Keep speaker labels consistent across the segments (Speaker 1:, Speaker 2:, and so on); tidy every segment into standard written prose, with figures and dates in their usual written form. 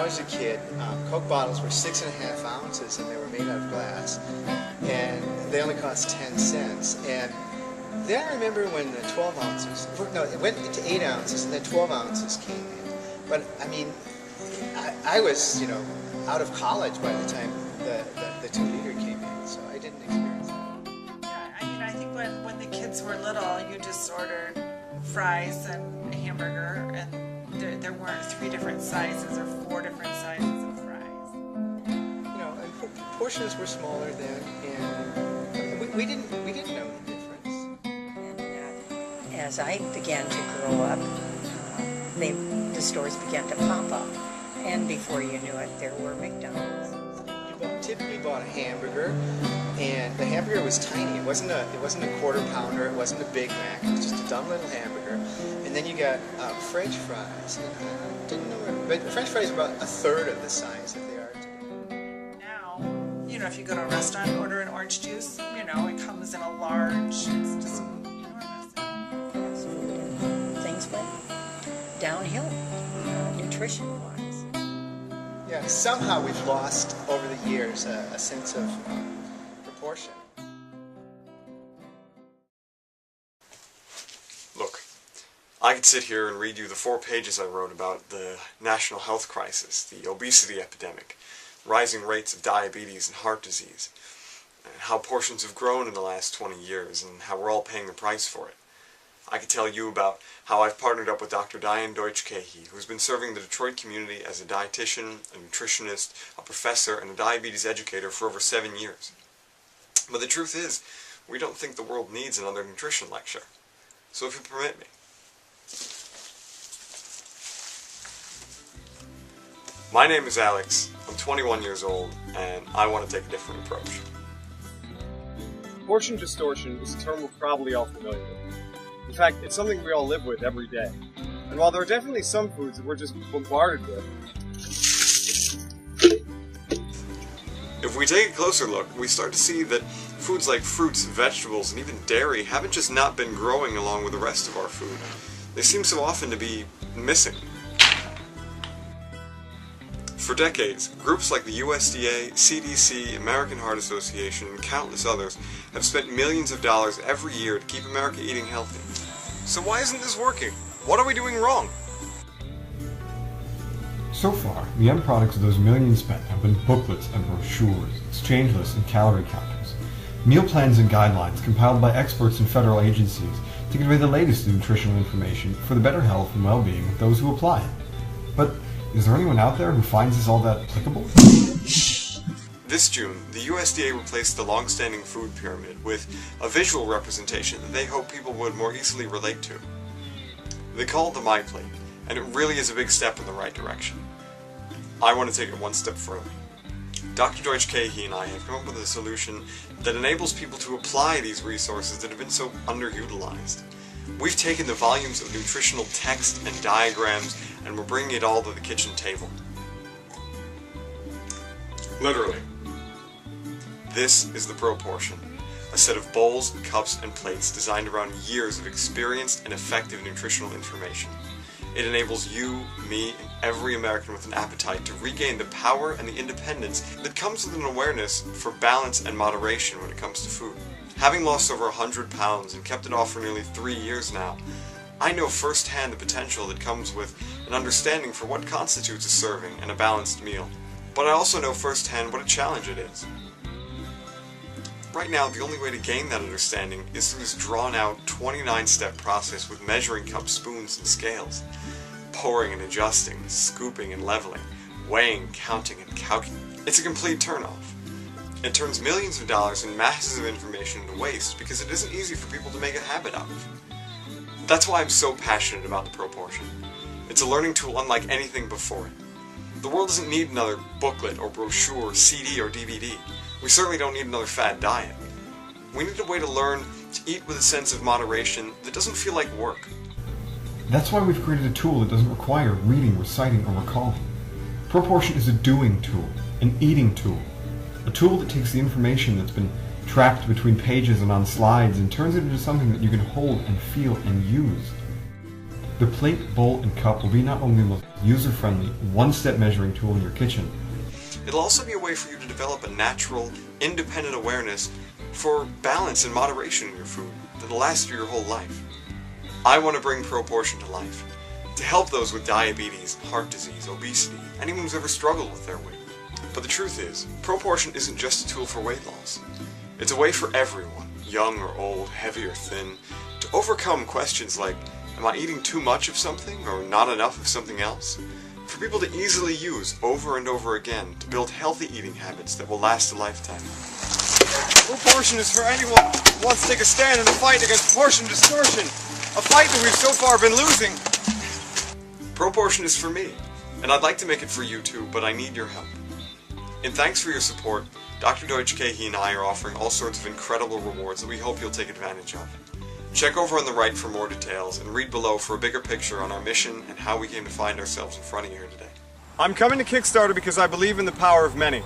Speaker 1: was a kid, Coke bottles were 6.5 ounces and they were made out of glass, and they only cost 10 cents. And then I remember when the 12 ounces, no, it went to 8 ounces and then 12 ounces came in. But I mean, I was, you know, out of college by the time the 2 liter came in, so I didn't experience that.
Speaker 2: Yeah, I mean, I think when the kids were little, you just ordered fries and a hamburger, and there weren't 3 different sizes or 4 different sizes of fries.
Speaker 1: You know, and portions were smaller then, and we didn't know the difference.
Speaker 3: And as I began to grow up, the stores began to pop up, and before you knew it, there were McDonald's.
Speaker 1: You typically bought a hamburger, and the hamburger was tiny. It wasn't a quarter pounder. It wasn't a Big Mac. It was just a dumb little hamburger. And then you got French fries. And I didn't know, but French fries were about 1/3 of the size that they are today.
Speaker 2: Now, you know, if you go to a restaurant and order an orange juice, you know, it comes in a large. It's just enormous.
Speaker 3: Fast food and things went downhill, nutrition-wise.
Speaker 1: Yeah, somehow we've lost over the years a sense of proportion.
Speaker 4: Look, I could sit here and read you the 4 pages I wrote about the national health crisis, the obesity epidemic, rising rates of diabetes and heart disease, and how portions have grown in the last 20 years and how we're all paying the price for it. I could tell you about how I've partnered up with Dr. Diane Deutsch-Kahey, who's been serving the Detroit community as a dietitian, a nutritionist, a professor, and a diabetes educator for over 7 years. But the truth is, we don't think the world needs another nutrition lecture. So if you permit me. My name is Alex, I'm 21 years old, and I want to take a different approach.
Speaker 5: Portion distortion is a term we're probably all familiar with. In fact, it's something we all live with every day. And while there are definitely some foods that we're just bombarded with,
Speaker 4: if we take a closer look, we start to see that foods like fruits, vegetables, and even dairy haven't just not been growing along with the rest of our food. They seem so often to be missing. For decades, groups like the USDA, CDC, American Heart Association, and countless others have spent millions of dollars every year to keep America eating healthy. So why isn't this working? What are we doing wrong?
Speaker 6: So far, the end products of those millions spent have been booklets and brochures, exchange lists and calorie counters, meal plans and guidelines compiled by experts and federal agencies to convey the latest nutritional information for the better health and well-being of those who apply it. But is there anyone out there who finds this all that applicable?
Speaker 4: This June, the USDA replaced the long-standing food pyramid with a visual representation that they hope people would more easily relate to. They call it the My Plate, and it really is a big step in the right direction. I want to take it one step further. Dr. Deutsch-Kahey and I have come up with a solution that enables people to apply these resources that have been so underutilized. We've taken the volumes of nutritional text and diagrams and we're bringing it all to the kitchen table. Literally. This is the ProPortion, a set of bowls, cups, and plates designed around years of experienced and effective nutritional information. It enables you, me, and every American with an appetite to regain the power and the independence that comes with an awareness for balance and moderation when it comes to food. Having lost over 100 pounds and kept it off for nearly 3 years now, I know firsthand the potential that comes with an understanding for what constitutes a serving and a balanced meal. But I also know firsthand what a challenge it is. Right now, the only way to gain that understanding is through this drawn-out 29-step process with measuring cups, spoons, and scales. Pouring and adjusting, scooping and leveling, weighing, counting, and calculating. It's a complete turn-off. It turns millions of dollars and masses of information into waste because it isn't easy for people to make a habit of. That's why I'm so passionate about the ProPortion. It's a learning tool unlike anything before it. The world doesn't need another booklet or brochure, CD or DVD. We certainly don't need another fad diet. We need a way to learn to eat with a sense of moderation that doesn't feel like work.
Speaker 6: That's why we've created a tool that doesn't require reading, reciting, or recalling. ProPortion is a doing tool, an eating tool, a tool that takes the information that's been trapped between pages and on slides and turns it into something that you can hold and feel and use. The plate, bowl, and cup will be not only the most user-friendly, one-step measuring tool in your kitchen.
Speaker 4: It'll also be a way for you to develop a natural, independent awareness for balance and moderation in your food that'll last you your whole life. I want to bring ProPortion to life, to help those with diabetes, heart disease, obesity, anyone who's ever struggled with their weight. But the truth is, ProPortion isn't just a tool for weight loss. It's a way for everyone, young or old, heavy or thin, to overcome questions like, am I eating too much of something or not enough of something else? For people to easily use over and over again to build healthy eating habits that will last a lifetime.
Speaker 5: ProPortion is for anyone who wants to take a stand in the fight against portion distortion, a fight that we've so far been losing.
Speaker 4: ProPortion is for me, and I'd like to make it for you too, but I need your help. In thanks for your support, Dr. Deutsch-Cahey and I are offering all sorts of incredible rewards that we hope you'll take advantage of. Check over on the right for more details, and read below for a bigger picture on our mission and how we came to find ourselves in front of you here today.
Speaker 5: I'm coming to Kickstarter because I believe in the power of many.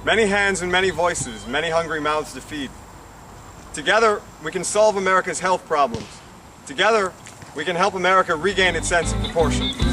Speaker 5: Many hands and many voices, many hungry mouths to feed. Together, we can solve America's health problems. Together, we can help America regain its sense of proportion.